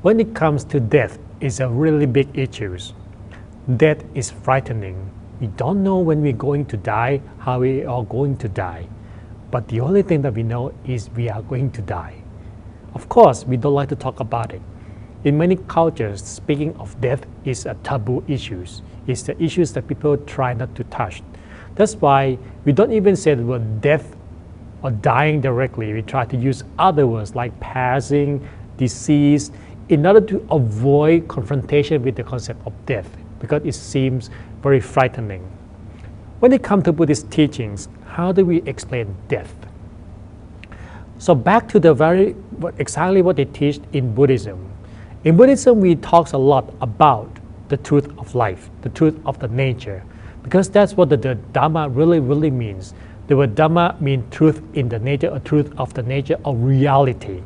when it comes to death, it's a really big issue. Death is frightening. We don't know when we're going to die, how we are going to die. But the only thing that we know is we are going to die. Of course, we don't like to talk about it. In many cultures, speaking of death is a taboo issue. It's the issues that people try not to touch. That's why we don't even say the word death or dying directly. We try to use other words like passing, disease, in order to avoid confrontation with the concept of death, because it seems very frightening. When it comes to Buddhist teachings, how do we explain death? So back to exactly what they teach in Buddhism. In Buddhism, we talk a lot about the truth of life, the truth of the nature, because that's what the Dhamma really means. The word Dhamma means truth in the nature, or truth of the nature, or reality.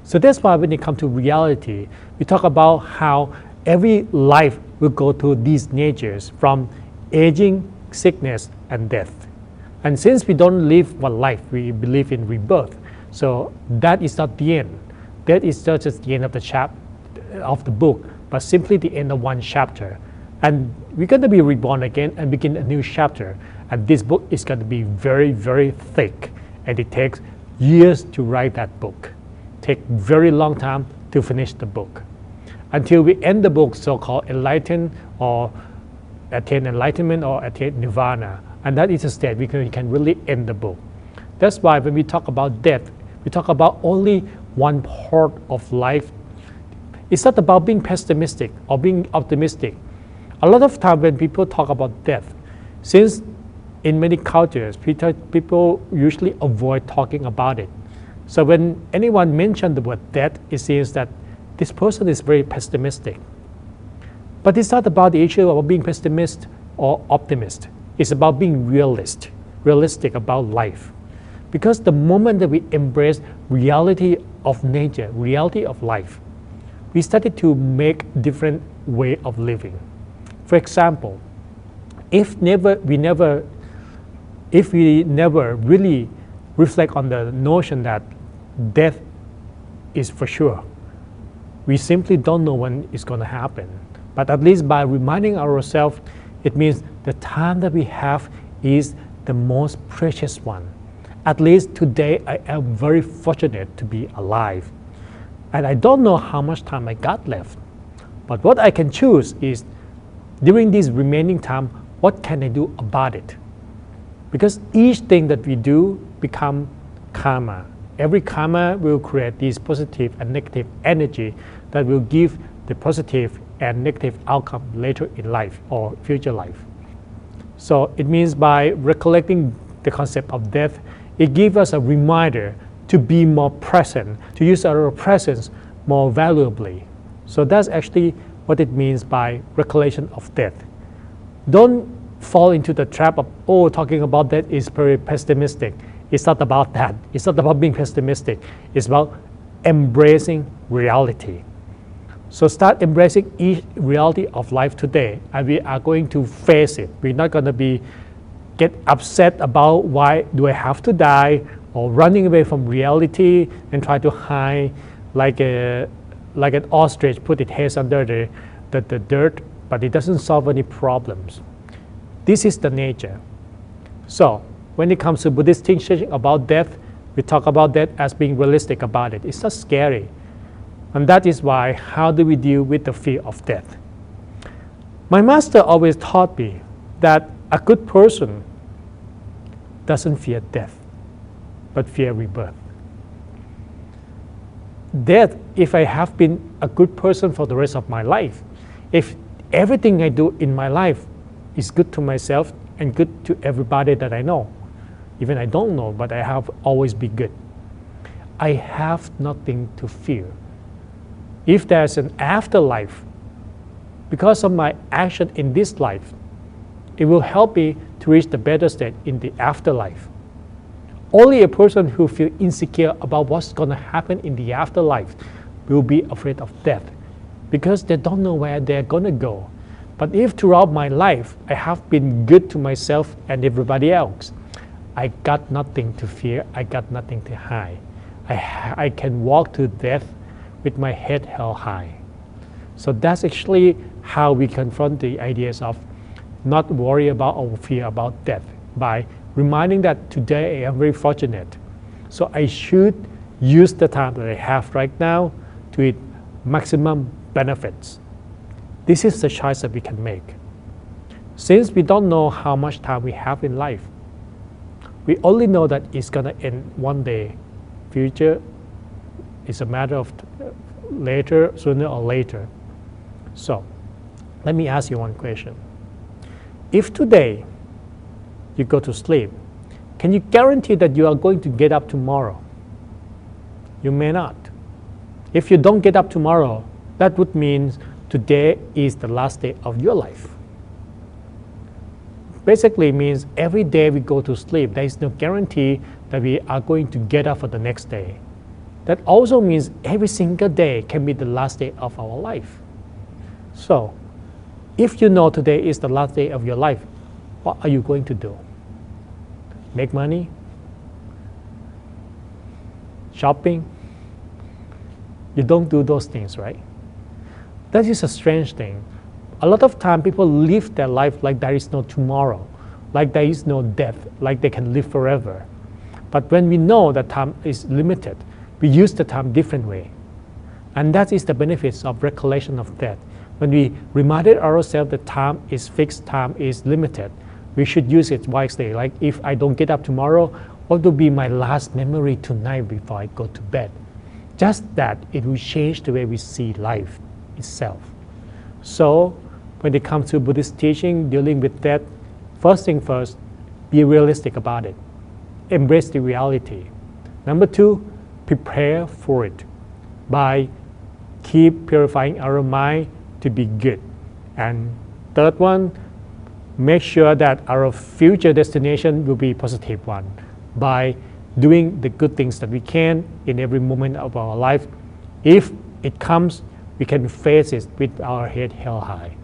So that's why when it comes to reality, we talk about how every life will go through these natures from aging, sickness, and death. And since we don't live one life, we believe in rebirth. So that is not the end. That is not just the end of the book, but simply the end of one chapter. And we're going to be reborn again and begin a new chapter. And this book is going to be very thick. And it takes years to write that book. Take very long time to finish the book. Until we end the book, so-called enlighten or attain enlightenment or attain nirvana. And that is a state we can really end the book. That's why when we talk about death, we talk about only one part of life. It's not about being pessimistic or being optimistic. A lot of time when people talk about death, since in many cultures, people usually avoid talking about it. So when anyone mentions the word death, it seems that this person is very pessimistic. But it's not about the issue of being pessimist or optimist. It's about being realistic about life. Because the moment that we embrace reality of nature, reality of life, we started to make different way of living. For example, if we never really reflect on the notion that death is for sure, we simply don't know when it's going to happen. But at least by reminding ourselves, it means the time that we have is the most precious one. At least today, I am very fortunate to be alive. And I don't know how much time I got left. But what I can choose is, during this remaining time, what can I do about it? Because each thing that we do become karma. Every karma will create this positive and negative energy that will give the positive and negative outcome later in life or future life. So it means by recollecting the concept of death, it gives us a reminder to be more present, to use our presence more valuably. So that's actually what it means by recollection of death. Don't fall into the trap of, talking about death is very pessimistic. It's not about that. It's not about being pessimistic. It's about embracing reality. So start embracing each reality of life today, and we are going to face it. We're not going to get upset about why do I have to die, or running away from reality and try to hide like an ostrich, put its head under the dirt, but it doesn't solve any problems. This is the nature. So when it comes to Buddhist teaching about death, we talk about death as being realistic about it. It's not scary. And that is why, how do we deal with the fear of death? My master always taught me that a good person doesn't fear death, but fear rebirth. Death, if I have been a good person for the rest of my life, if everything I do in my life is good to myself and good to everybody that I know, even I don't know, but I have always been good, I have nothing to fear. If there's an afterlife, because of my action in this life, it will help me to reach the better state in the afterlife. Only a person who feels insecure about what's going to happen in the afterlife will be afraid of death, because they don't know where they're going to go. But if throughout my life I have been good to myself and everybody else, I got nothing to fear, I got nothing to hide. I can walk to death with my head held high. So that's actually how we confront the ideas of not worry about or fear about death, by reminding that today I am very fortunate. So I should use the time that I have right now to its maximum benefits. This is the choice that we can make. Since we don't know how much time we have in life, we only know that it's going to end one day. Future is a matter of later, sooner or later. So let me ask you one question. If today you go to sleep, can you guarantee that you are going to get up tomorrow? You may not. If you don't get up tomorrow, that would mean today is the last day of your life. Basically means every day we go to sleep, there is no guarantee that we are going to get up for the next day. That also means every single day can be the last day of our life. So, if you know today is the last day of your life, what are you going to do? Make money? Shopping? You don't do those things, right? That is a strange thing. A lot of time people live their life like there is no tomorrow, like there is no death, like they can live forever. But when we know that time is limited, we use the time different way. And that is the benefits of recollection of death. When we reminded ourselves that time is fixed, time is limited, we should use it wisely. Like if I don't get up tomorrow, what will be my last memory tonight before I go to bed? Just that it will change the way we see life itself. So when it comes to Buddhist teaching dealing with death, first thing first, be realistic about it. Embrace the reality. Number two, prepare for it by keep purifying our mind to be good. And third one, make sure that our future destination will be a positive one by doing the good things that we can in every moment of our life. If it comes, we can face it with our head held high.